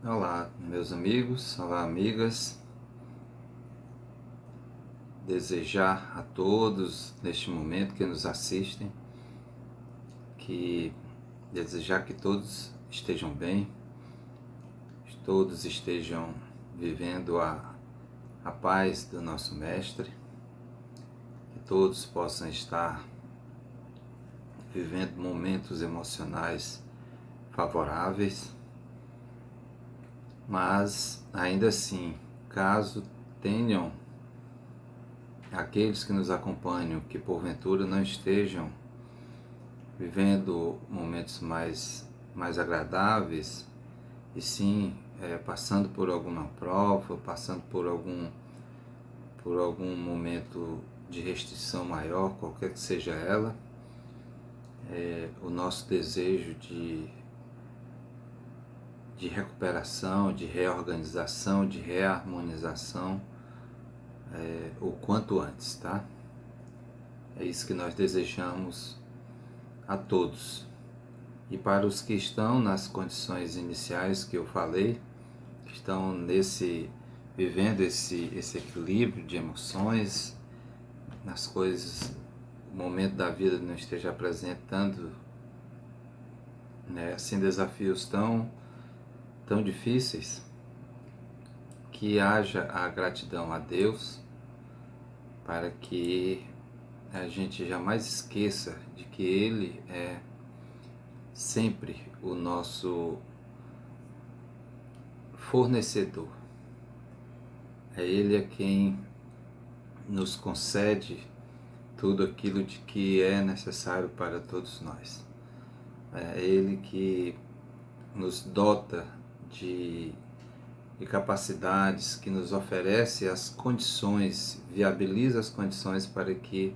Olá, meus amigos, olá, amigas. Desejar a todos neste momento que nos assistem, que desejar que todos estejam bem, que todos estejam vivendo a paz do nosso Mestre, que todos possam estar vivendo momentos emocionais favoráveis, mas ainda assim, caso tenham aqueles que nos acompanham que porventura não estejam vivendo momentos mais agradáveis, e sim passando por alguma prova, passando por algum momento de restrição maior, qualquer que seja ela, o nosso desejo de recuperação, de reorganização, de reharmonização, o quanto antes, tá? É isso que nós desejamos a todos. E para os que estão nas condições iniciais que eu falei, que estão vivendo esse equilíbrio de emoções, nas coisas, o momento da vida não esteja apresentando, né, assim, desafios tão difíceis, que haja a gratidão a Deus, para que a gente jamais esqueça de que Ele é sempre o nosso fornecedor. É Ele quem nos concede tudo aquilo de que é necessário para todos nós. É Ele que nos dota de capacidades, que nos oferece as condições, viabiliza as condições para que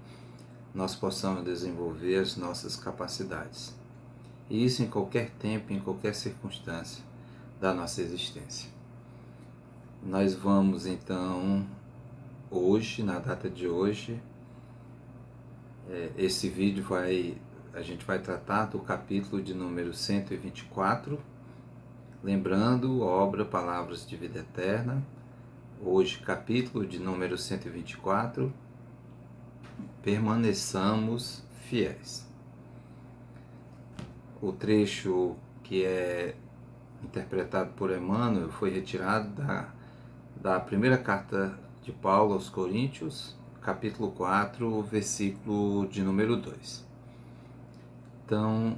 nós possamos desenvolver as nossas capacidades. E isso em qualquer tempo, em qualquer circunstância da nossa existência. Nós vamos então, hoje, na data de hoje, esse vídeo a gente vai tratar do capítulo de número 124, lembrando, obra Palavras de Vida Eterna, hoje capítulo de número 124, permaneçamos fiéis. O trecho que é interpretado por Emmanuel foi retirado da primeira carta de Paulo aos Coríntios, capítulo 4, versículo de número 2. Então,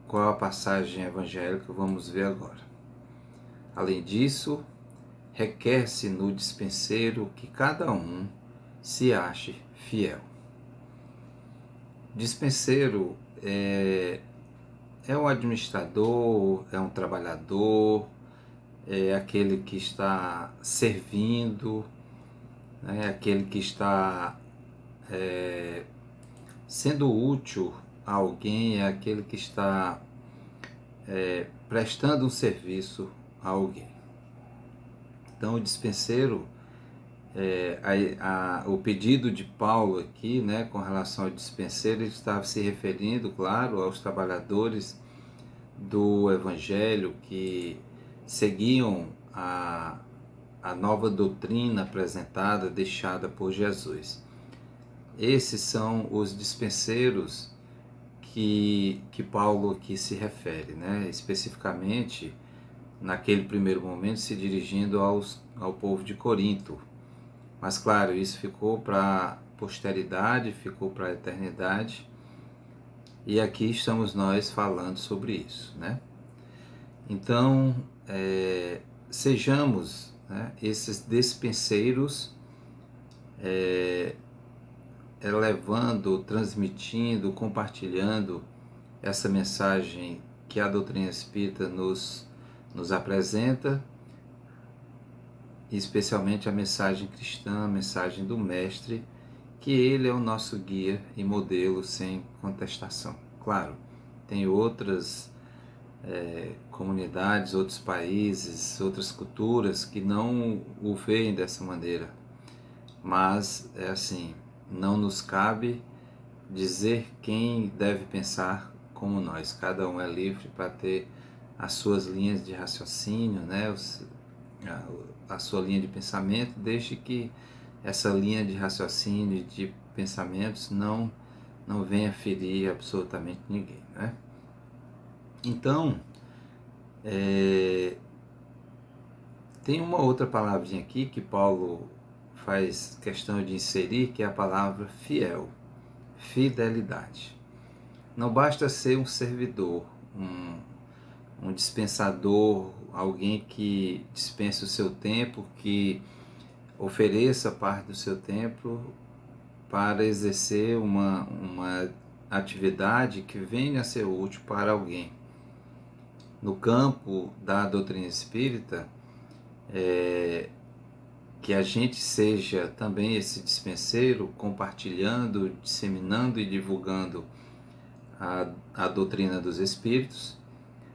qual a passagem evangélica que vamos ver agora? Além disso, requer-se no dispenseiro que cada um se ache fiel. Dispenseiro é um administrador, é um trabalhador, é aquele que está servindo, né? Aquele que está sendo útil a alguém, é aquele que está prestando um serviço a alguém. Então, o dispenseiro, o pedido de Paulo aqui, né, com relação ao dispenseiro, ele estava se referindo, claro, aos trabalhadores do Evangelho que seguiam a nova doutrina apresentada, deixada por Jesus. Esses são os dispenseiros que Paulo aqui se refere, né? Especificamente, naquele primeiro momento, se dirigindo ao povo de Corinto. Mas, claro, isso ficou para a posteridade, ficou para a eternidade, e aqui estamos nós falando sobre isso, né? Então, sejamos, né, esses dispenseiros, elevando, transmitindo, compartilhando essa mensagem que a doutrina espírita nos apresenta, especialmente a mensagem cristã, a mensagem do Mestre, que ele é o nosso guia e modelo sem contestação. Claro, tem outras comunidades, outros países, outras culturas que não o veem dessa maneira, mas é assim, não nos cabe dizer quem deve pensar como nós. Cada um é livre para ter as suas linhas de raciocínio, né? A sua linha de pensamento, desde que essa linha de raciocínio e de pensamentos não venha ferir absolutamente ninguém, né? Então, tem uma outra palavrinha aqui que Paulo faz questão de inserir, que é a palavra fiel, fidelidade. Não basta ser um servidor, um dispensador, alguém que dispense o seu tempo, que ofereça parte do seu tempo para exercer uma atividade que venha a ser útil para alguém. No campo da doutrina espírita, que a gente seja também esse dispenseiro, compartilhando, disseminando e divulgando a doutrina dos Espíritos,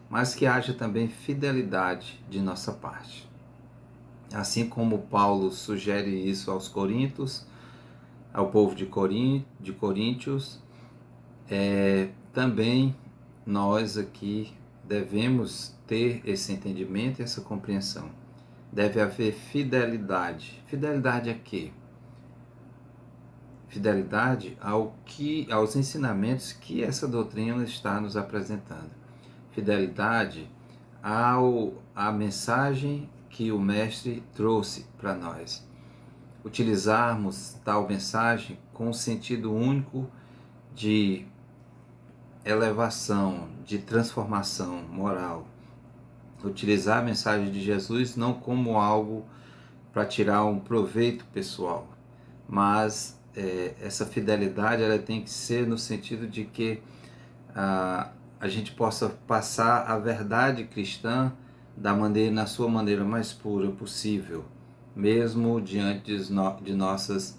mas que haja também fidelidade de nossa parte. Assim como Paulo sugere isso aos Coríntios, ao povo de Coríntios, também nós aqui devemos ter esse entendimento e essa compreensão. Deve haver fidelidade. Fidelidade a quê? Fidelidade aos ensinamentos que essa doutrina está nos apresentando. Fidelidade à mensagem que o Mestre trouxe para nós. Utilizarmos tal mensagem com um sentido único de elevação, de transformação moral. Utilizar a mensagem de Jesus não como algo para tirar um proveito pessoal, mas essa fidelidade ela tem que ser no sentido de que a gente possa passar a verdade cristã na sua maneira mais pura possível, mesmo diante de nossas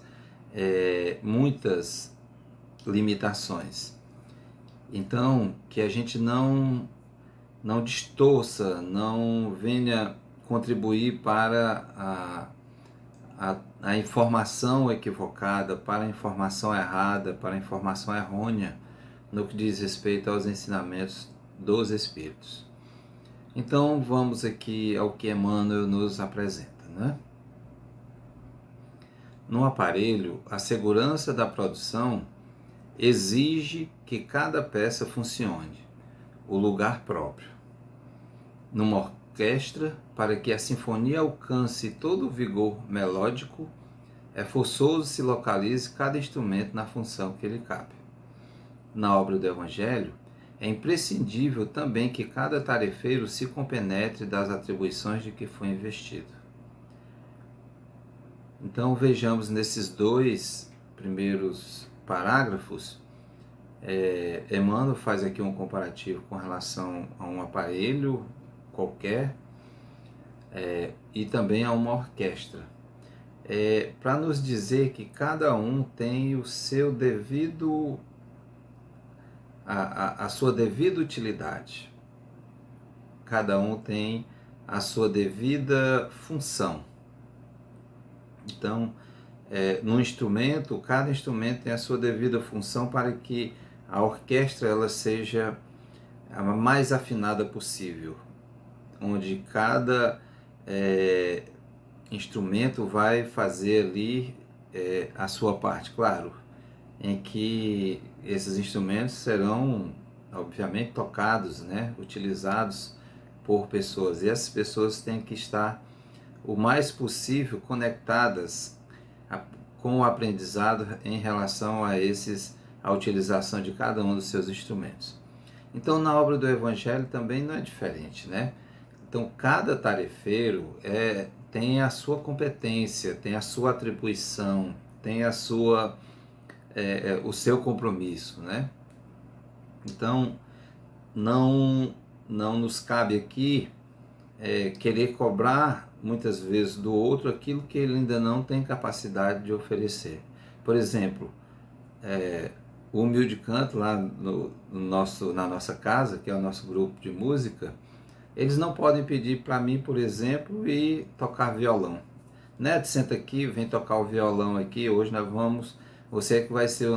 muitas limitações. Então, que a gente não distorça, não venha contribuir para a informação equivocada, para a informação errada, para a informação errônea no que diz respeito aos ensinamentos dos Espíritos. Então vamos aqui ao que Emmanuel nos apresenta, né? No aparelho, a segurança da produção exige que cada peça funcione, o lugar próprio. Numa orquestra, para que a sinfonia alcance todo o vigor melódico, é forçoso se localize cada instrumento na função que lhe cabe. Na obra do Evangelho, é imprescindível também que cada tarefeiro se compenetre das atribuições de que foi investido. Então vejamos nesses dois primeiros parágrafos, Emmanuel faz aqui um comparativo com relação a um aparelho qualquer e também a uma orquestra, para nos dizer que cada um tem o seu devido a sua devida utilidade. Cada um tem a sua devida função. Então, no instrumento, cada instrumento tem a sua devida função para que a orquestra ela seja a mais afinada possível, onde cada instrumento vai fazer ali a sua parte, claro, em que esses instrumentos serão, obviamente, tocados, né, utilizados por pessoas. E essas pessoas têm que estar o mais possível conectadas com o aprendizado em relação a utilização de cada um dos seus instrumentos. Então, na obra do Evangelho também não é diferente, né? Então, cada tarefeiro tem a sua competência, tem a sua atribuição, tem o seu compromisso, né? Então, não nos cabe aqui querer cobrar muitas vezes do outro aquilo que ele ainda não tem capacidade de oferecer. Por exemplo, o Humilde Canto lá na nossa casa, que é o nosso grupo de música, eles não podem pedir para mim, por exemplo, ir tocar violão. Neto, senta aqui, vem tocar o violão aqui, hoje você é que vai ser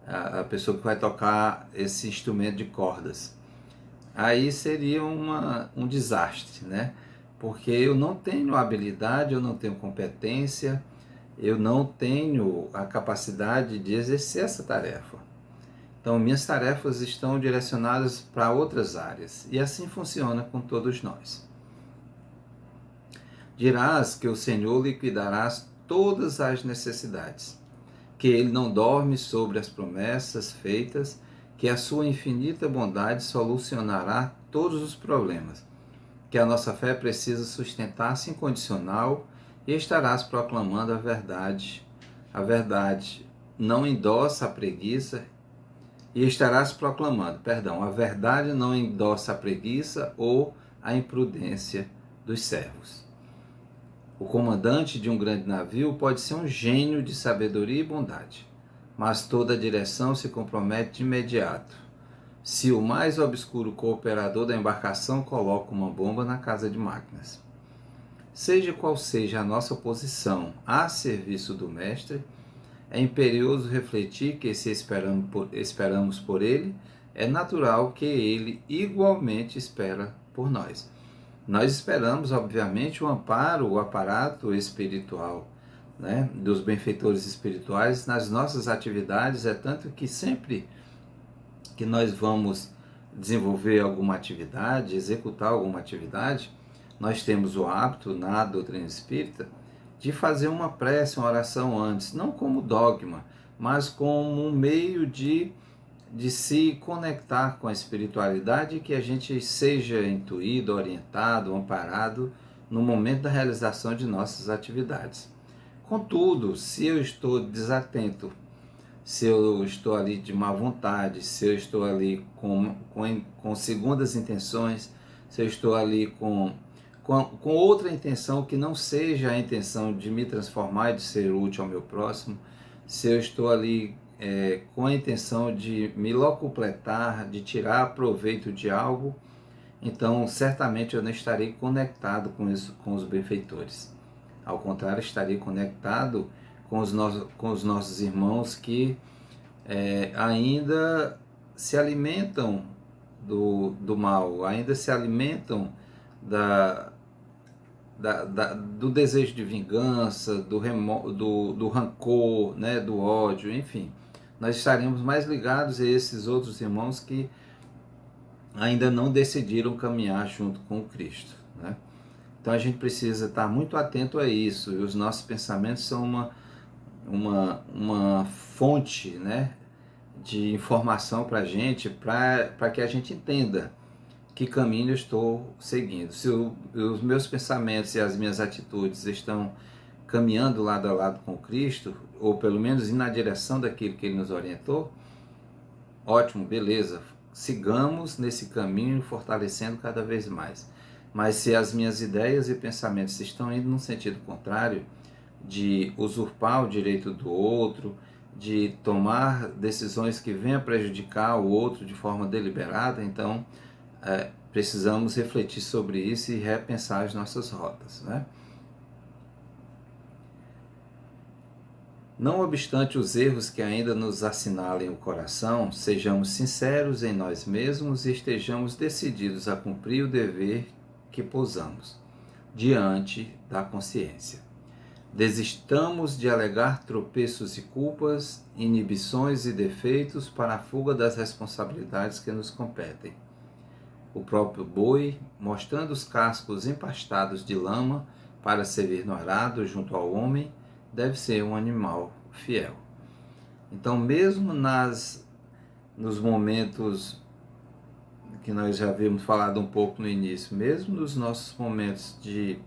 a pessoa que vai tocar esse instrumento de cordas. aí seria um desastre, né? Porque eu não tenho habilidade, eu não tenho competência, eu não tenho a capacidade de exercer essa tarefa. Então, minhas tarefas estão direcionadas para outras áreas, e assim funciona com todos nós. Dirás que o Senhor liquidará todas as necessidades, que ele não dorme sobre as promessas feitas, que a sua infinita bondade solucionará todos os problemas, que a nossa fé precisa sustentar-se incondicional e estarás proclamando a verdade. A verdade não endossa a preguiça e estarás proclamando, perdão, a verdade não endossa a preguiça ou a imprudência dos servos. O comandante de um grande navio pode ser um gênio de sabedoria e bondade, mas toda a direção se compromete de imediato se o mais obscuro cooperador da embarcação coloca uma bomba na casa de máquinas. Seja qual seja a nossa posição a serviço do Mestre, é imperioso refletir que, se esperamos por ele, é natural que ele igualmente espera por nós. Nós esperamos, obviamente, o amparo, o aparato espiritual, né, dos benfeitores espirituais nas nossas atividades, é tanto que sempre que nós vamos desenvolver alguma atividade, executar alguma atividade, nós temos o hábito, na doutrina espírita, de fazer uma prece, uma oração antes, não como dogma, mas como um meio de se conectar com a espiritualidade e que a gente seja intuído, orientado, amparado no momento da realização de nossas atividades. Contudo, se eu estou desatento, se eu estou ali de má vontade, se eu estou ali com segundas intenções, se eu estou ali com outra intenção que não seja a intenção de me transformar e de ser útil ao meu próximo, se eu estou ali com a intenção de me locupletar, de tirar proveito de algo, então certamente eu não estarei conectado com isso, com os benfeitores. Ao contrário, estarei conectado com os nossos irmãos que ainda se alimentam do mal, ainda se alimentam do desejo de vingança, do rancor, né, do ódio, enfim. Nós estaremos mais ligados a esses outros irmãos que ainda não decidiram caminhar junto com o Cristo, né? Então a gente precisa estar muito atento a isso, e os nossos pensamentos são uma fonte, né, de informação para a gente, para que a gente entenda que caminho eu estou seguindo. Se os meus pensamentos e as minhas atitudes estão caminhando lado a lado com Cristo, ou pelo menos na direção daquilo que Ele nos orientou, ótimo, beleza, sigamos nesse caminho fortalecendo cada vez mais. Mas se as minhas ideias e pensamentos estão indo no sentido contrário, de usurpar o direito do outro, de tomar decisões que venham a prejudicar o outro de forma deliberada, então precisamos refletir sobre isso e repensar as nossas rotas, né? Não obstante os erros que ainda nos assinalem o coração, sejamos sinceros em nós mesmos e estejamos decididos a cumprir o dever que posamos diante da consciência. Desistamos de alegar tropeços e culpas, inibições e defeitos para a fuga das responsabilidades que nos competem. O próprio boi, mostrando os cascos empastados de lama para servir no arado junto ao homem, deve ser um animal fiel. Então, mesmo nos momentos que nós já havíamos falado um pouco no início, mesmo nos nossos momentos de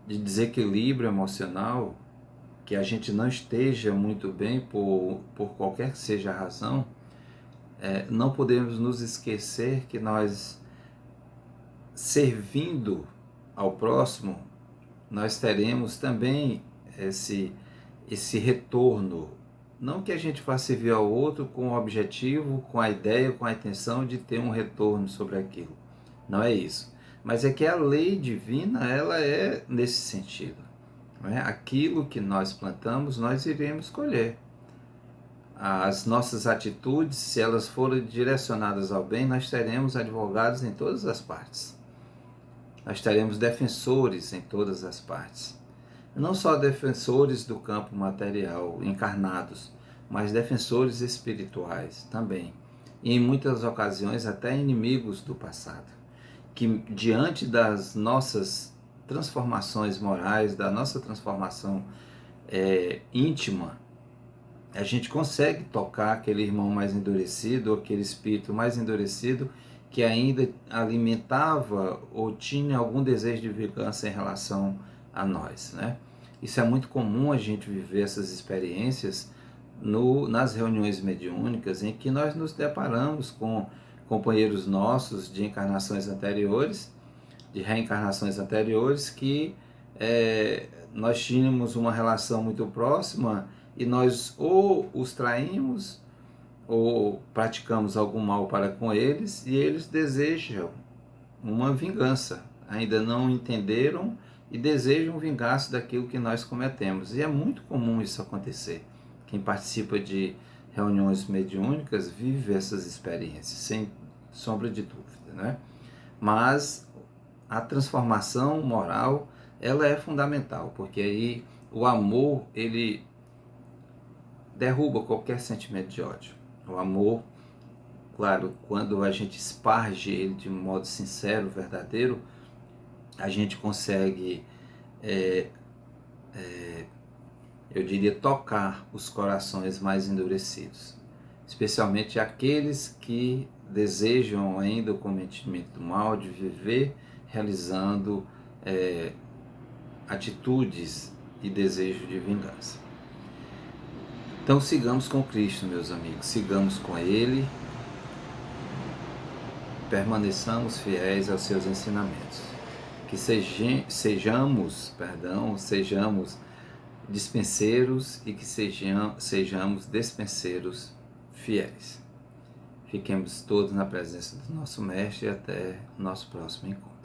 desequilíbrio emocional, que a gente não esteja muito bem por qualquer que seja a razão, não podemos nos esquecer que nós, servindo ao próximo, nós teremos também esse retorno. Não que a gente vá servir ao outro com o objetivo, com a ideia, com a intenção de ter um retorno sobre aquilo. Não é isso. Mas é que a lei divina, ela é nesse sentido. Não é? Aquilo que nós plantamos, nós iremos colher. as nossas atitudes, se elas forem direcionadas ao bem, nós teremos advogados em todas as partes. Nós teremos defensores em todas as partes. Não só defensores do campo material, encarnados, mas defensores espirituais também. E em muitas ocasiões até inimigos do passado, que diante das nossas transformações morais, da nossa transformação íntima, a gente consegue tocar aquele irmão mais endurecido, aquele espírito mais endurecido, que ainda alimentava ou tinha algum desejo de vingança em relação a nós, né? Isso é muito comum a gente viver essas experiências nas reuniões mediúnicas, em que nós nos deparamos com companheiros nossos de encarnações anteriores, de reencarnações anteriores, que nós tínhamos uma relação muito próxima e nós ou os traímos ou praticamos algum mal para com eles, e eles desejam uma vingança. Ainda não entenderam e desejam vingar-se daquilo que nós cometemos. E é muito comum isso acontecer. Quem participa de reuniões mediúnicas vive essas experiências, sem sombra de dúvida, né? Mas a transformação moral, ela é fundamental, porque aí o amor, ele derruba qualquer sentimento de ódio. O amor, claro, quando a gente esparge ele de modo sincero, verdadeiro, a gente consegue, eu diria, tocar os corações mais endurecidos, especialmente aqueles que desejam ainda o cometimento do mal, de viver realizando atitudes e desejo de vingança. Então sigamos com Cristo, meus amigos, sigamos com Ele, permaneçamos fiéis aos seus ensinamentos, que sejamos dispenseiros e que sejamos despenseiros fiéis. Fiquemos todos na presença do nosso Mestre e até o nosso próximo encontro.